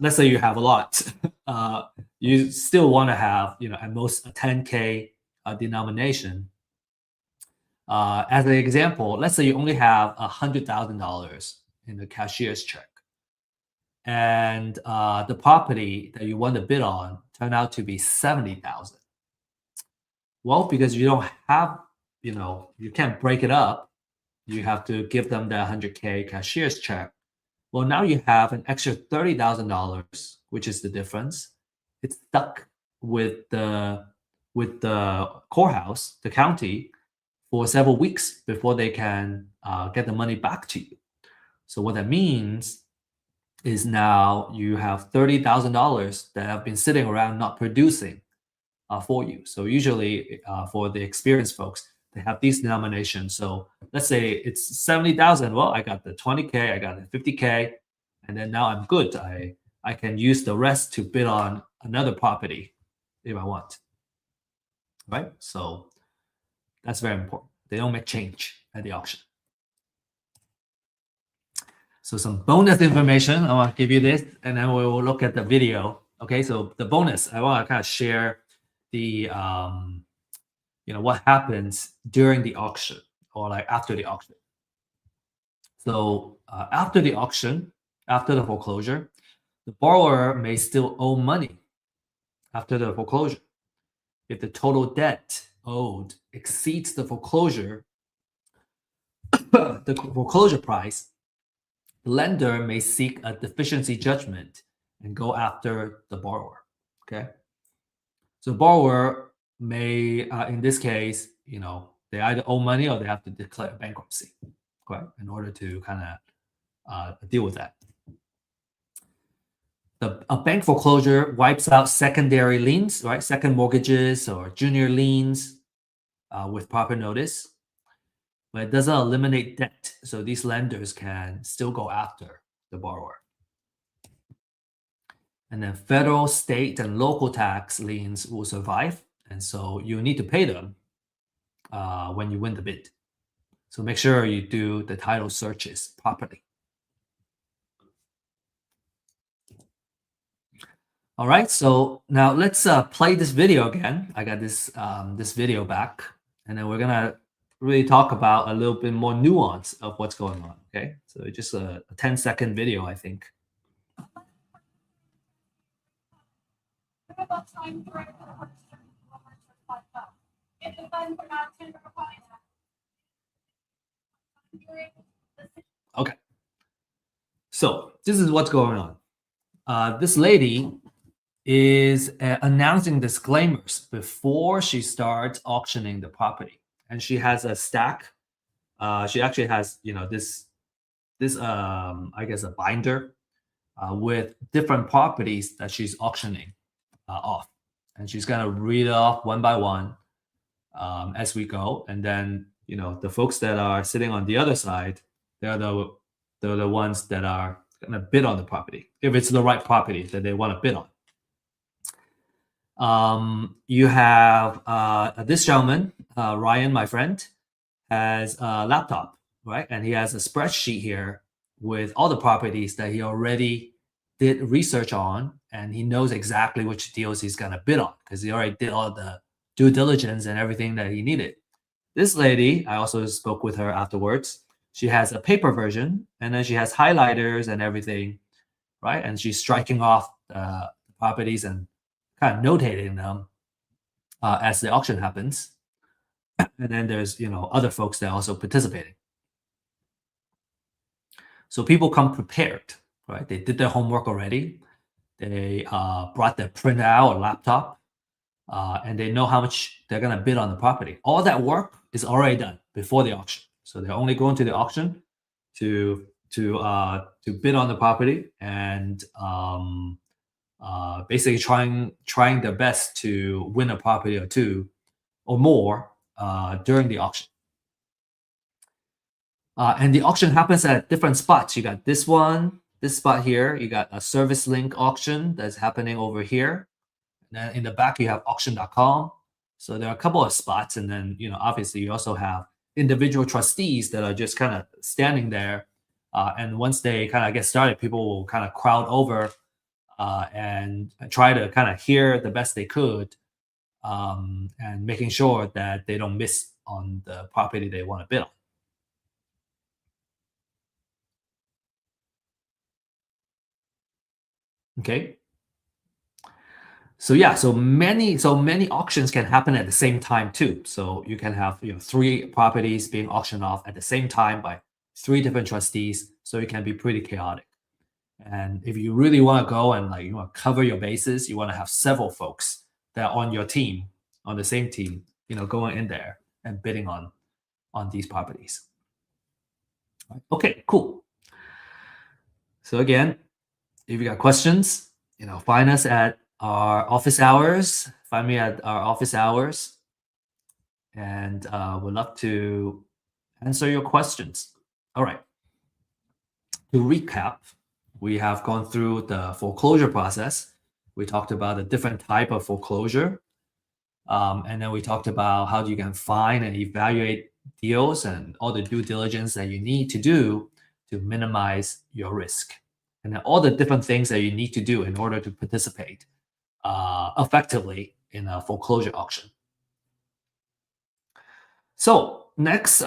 Let's say you have a lot. You still want to have, at most a 10K denomination. As an example, let's say you only have $100,000 in the cashier's check, and the property that you want to bid on turned out to be 70,000. Well, because you don't have, you can't break it up. You have to give them the 100K cashier's check. Well, now you have an extra $30,000, which is the difference. It's stuck with the courthouse, the county, for several weeks before they can get the money back to you. So what that means is now you have $30,000 that have been sitting around not producing for you. So usually for the experienced folks, they have these denominations. So let's say it's 70,000. Well, I got the 20K, I got the 50K, and then now I'm good. I can use the rest to bid on another property if I want. Right? So that's very important. They don't make change at the auction. So some bonus information, I want to give you this, and then we will look at the video. Okay, so the bonus, I want to kind of share the what happens during the auction or like after the auction. So after the auction, after the foreclosure, the borrower may still owe money after the foreclosure. If the total debt owed exceeds the foreclosure, the foreclosure price, the lender may seek a deficiency judgment and go after the borrower. Okay. So borrower may, in this case, they either owe money or they have to declare bankruptcy, right, in order to kind of deal with that. A bank foreclosure wipes out secondary liens, right, second mortgages or junior liens with proper notice, but it doesn't eliminate debt. So these lenders can still go after the borrower. And then federal, state, and local tax liens will survive. And so you need to pay them when you win the bid. So make sure you do the title searches properly. All right, so now let's play this video again. I got this video back, and then we're gonna really talk about a little bit more nuance of what's going on. Okay, so just a 10-second video, I think. Okay, so this is what's going on. This lady is announcing disclaimers before she starts auctioning the property, and she has a stack. She actually has, this I guess a binder with different properties that she's auctioning off, and she's gonna read it off one by one as we go, and then the folks that are sitting on the other side, they're the ones that are gonna bid on the property if it's the right property that they want to bid on. You have this gentleman, Ryan, my friend, has a laptop, right? And he has a spreadsheet here with all the properties that he already did research on, and he knows exactly which deals he's gonna bid on because he already did all the due diligence and everything that he needed. This lady, I also spoke with her afterwards. She has a paper version, and then she has highlighters and everything, right? And she's striking off properties and kind of notating them as the auction happens. And then there's other folks that are also participating. So people come prepared, right? They did their homework already. They brought their printout or laptop, and they know how much they're gonna bid on the property. All that work is already done before the auction. So they're only going to the auction to bid on the property and basically trying their best to win a property or two or more during the auction. And the auction happens at different spots. You got this one, this spot here. You got a service link auction that's happening over here. And then in the back, you have auction.com. So there are a couple of spots. And then, obviously you also have individual trustees that are just kind of standing there. And once they kind of get started, people will kind of crowd over and try to kind of hear the best they could and making sure that they don't miss on the property they want to bid on. Okay. So yeah, so many auctions can happen at the same time too. So you can have three properties being auctioned off at the same time by three different trustees. So it can be pretty chaotic. And if you really want to go and like you want to cover your bases, you want to have several folks that are on your team, on the same team, going in there and bidding on these properties. Okay, cool. So again, if you got questions, find us at our office hours. Find me at our office hours, and we'd love to answer your questions. All right. To recap, we have gone through the foreclosure process. We talked about the different type of foreclosure, and then we talked about how you can find and evaluate deals and all the due diligence that you need to do to minimize your risk, and then all the different things that you need to do in order to participate effectively in a foreclosure auction. So next,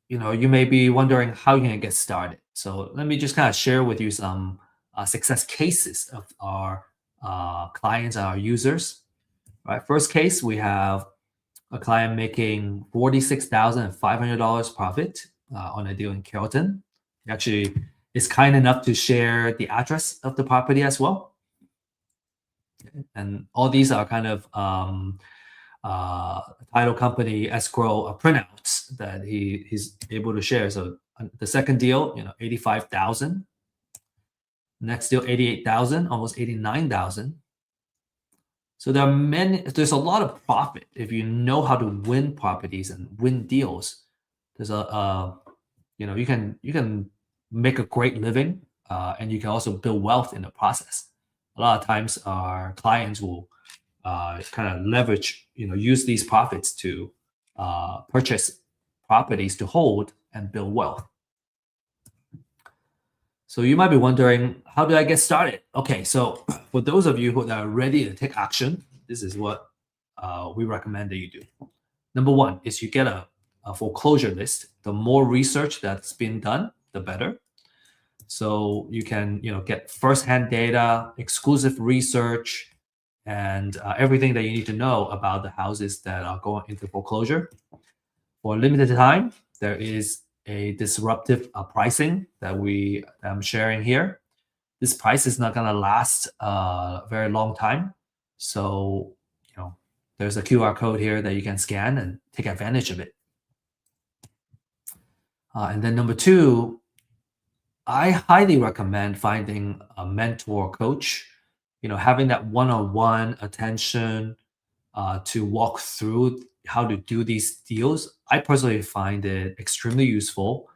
you may be wondering how you can get started. So let me just kind of share with you some success cases of our clients, our users. Right, first case, we have a client making $46,500 profit on a deal in Carrollton. He actually is kind enough to share the address of the property as well. And all these are kind of title company escrow printouts that he's able to share. So the second deal, 85,000. Next deal, 88,000, almost 89,000. So there's a lot of profit if you know how to win properties and win deals. There's you can make a great living, and you can also build wealth in the process. A lot of times, our clients will kind of leverage, use these profits to purchase properties to hold and build wealth. So you might be wondering, how do I get started? Okay, so for those of you who are ready to take action, this is what we recommend that you do. Number one is you get a foreclosure list. The more research that's been done, the better. So you can, get firsthand data, exclusive research, and everything that you need to know about the houses that are going into foreclosure. For a limited time, there is a disruptive pricing that I'm sharing here. This price is not going to last a very long time. So, there's a QR code here that you can scan and take advantage of it. And then number two, I highly recommend finding a mentor coach, having that one-on-one attention to walk through how to do these deals. I personally find it extremely useful.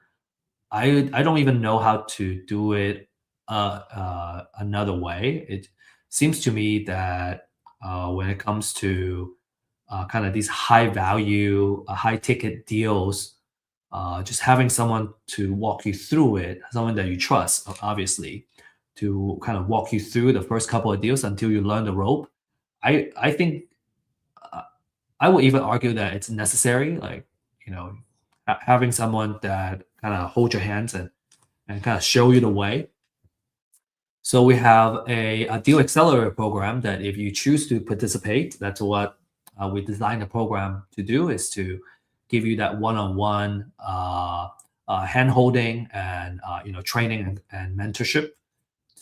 I don't even know how to do it another way. It seems to me that when it comes to kind of these high value, high ticket deals, just having someone to walk you through it, someone that you trust, obviously, to kind of walk you through the first couple of deals until you learn the rope. I think I would even argue that it's necessary, like, having someone that kind of hold your hands and kind of show you the way. So we have a deal accelerator program that if you choose to participate, that's what we designed the program to do, is to give you that one-on-one hand holding and training and mentorship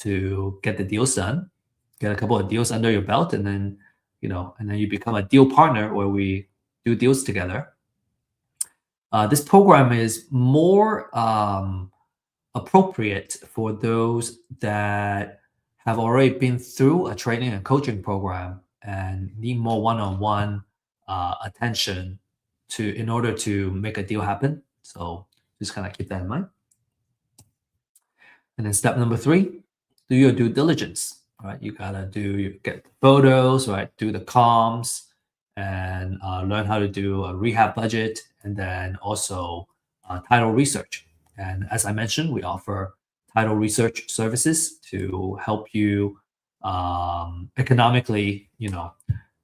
to get the deals done, get a couple of deals under your belt, and then you become a deal partner where we do deals together. This program is more appropriate for those that have already been through a training and coaching program and need more one-on-one attention in order to make a deal happen. So just kind of keep that in mind. And then step number three, do your due diligence. Right, you gotta get photos, right? Do the comms, and learn how to do a rehab budget, and then also title research. And as I mentioned, we offer title research services to help you economically,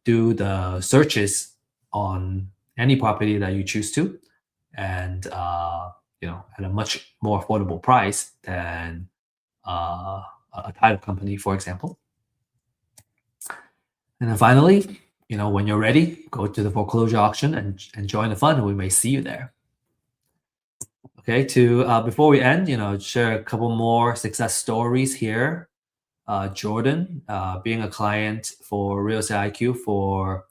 do the searches on any property that you choose to, and at a much more affordable price than a title company, for example. And then finally, when you're ready, go to the foreclosure auction and join the fund. We may see you there. Okay, to before we end, share a couple more success stories here. Jordan, being a client for Real Estate IQ for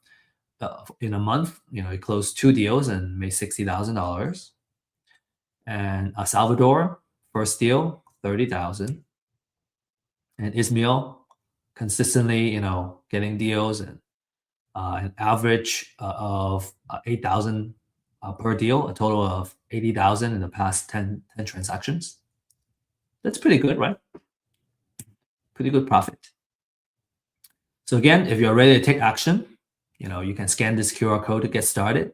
in a month, he closed 2 deals and made $60,000. And Salvador, first deal, 30,000. And Ismail, consistently, getting deals and an average of 8,000 per deal, a total of 80,000 in the past 10 transactions. That's pretty good, right? Pretty good profit. So again, if you're ready to take action, you can scan this QR code to get started.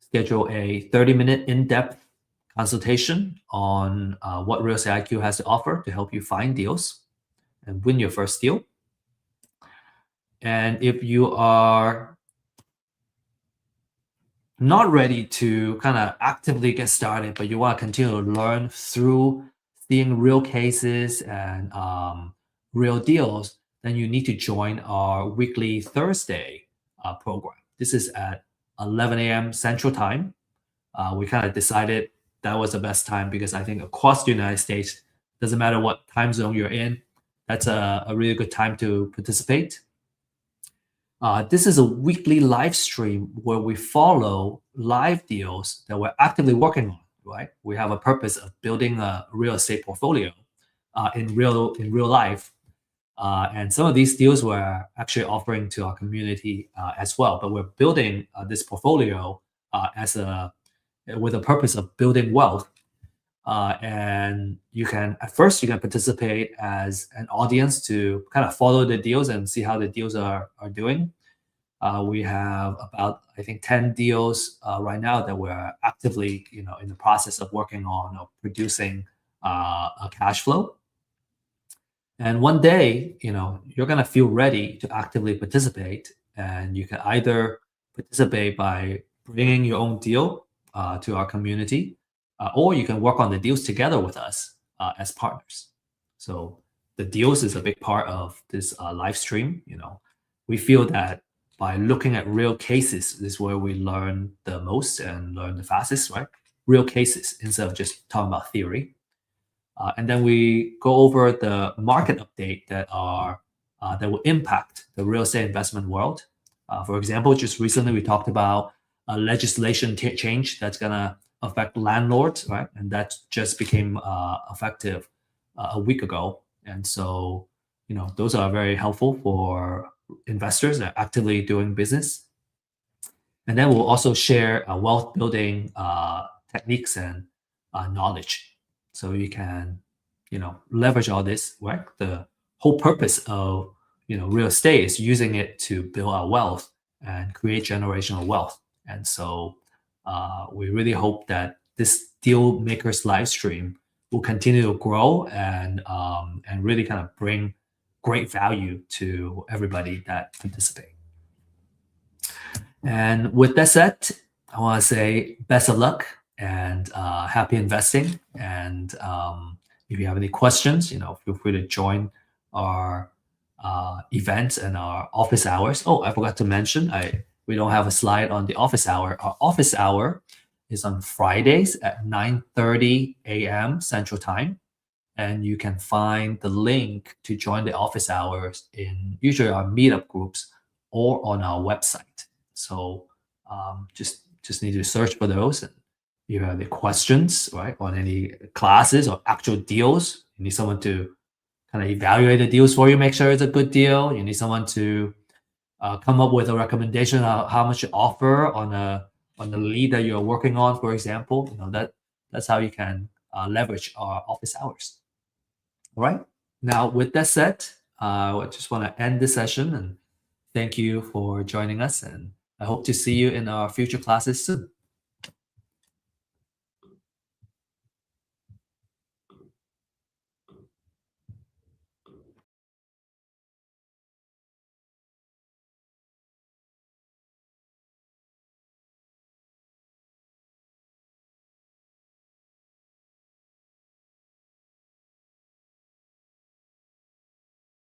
Schedule a 30-minute in-depth consultation on what Real Estate IQ has to offer to help you find deals and win your first deal. And if you are not ready to kind of actively get started, but you want to continue to learn through seeing real cases and real deals, then you need to join our weekly Thursday program. This is at 11 a.m. Central Time. We kind of decided that was the best time because I think across the United States, doesn't matter what time zone you're in, that's a really good time to participate. This is a weekly live stream where we follow live deals that we're actively working on, right? We have a purpose of building a real estate portfolio in real life. And some of these deals we're actually offering to our community as well. But we're building this portfolio with a purpose of building wealth. And at first you can participate as an audience to kind of follow the deals and see how the deals are doing. We have about, I think, 10 deals right now that we're actively, in the process of working on or producing a cash flow. And one day, you're going to feel ready to actively participate. And you can either participate by bringing your own deal to our community, or you can work on the deals together with us as partners. So the deals is a big part of this live stream. We feel that by looking at real cases is where we learn the most and learn the fastest, right? Real cases instead of just talking about theory. And then we go over the market update that will impact the real estate investment world. For example, just recently we talked about a legislation change that's going to affect landlords, right? And that just became effective a week ago. And so, those are very helpful for investors that are actively doing business. And then we'll also share wealth building techniques and knowledge. So you can, leverage all this, right? The whole purpose of, real estate is using it to build our wealth and create generational wealth. And so we really hope that this Deal Makers live stream will continue to grow and really kind of bring great value to everybody that participate. And with that said, I want to say best of luck and happy investing. And if you have any questions, feel free to join our events and our office hours. Oh, I forgot to mention, we don't have a slide on the office hour. Our office hour is on Fridays at 9:30 a.m. Central Time. And you can find the link to join the office hours in usually our meetup groups or on our website. So just need to search for those. And if you have any questions, right, on any classes or actual deals, you need someone to kind of evaluate the deals for you, make sure it's a good deal. You need someone to come up with a recommendation of how much you offer on the lead that you're working on, for example. That's how you can leverage our office hours. All right. Now, with that said, I just want to end this session and thank you for joining us. And I hope to see you in our future classes soon.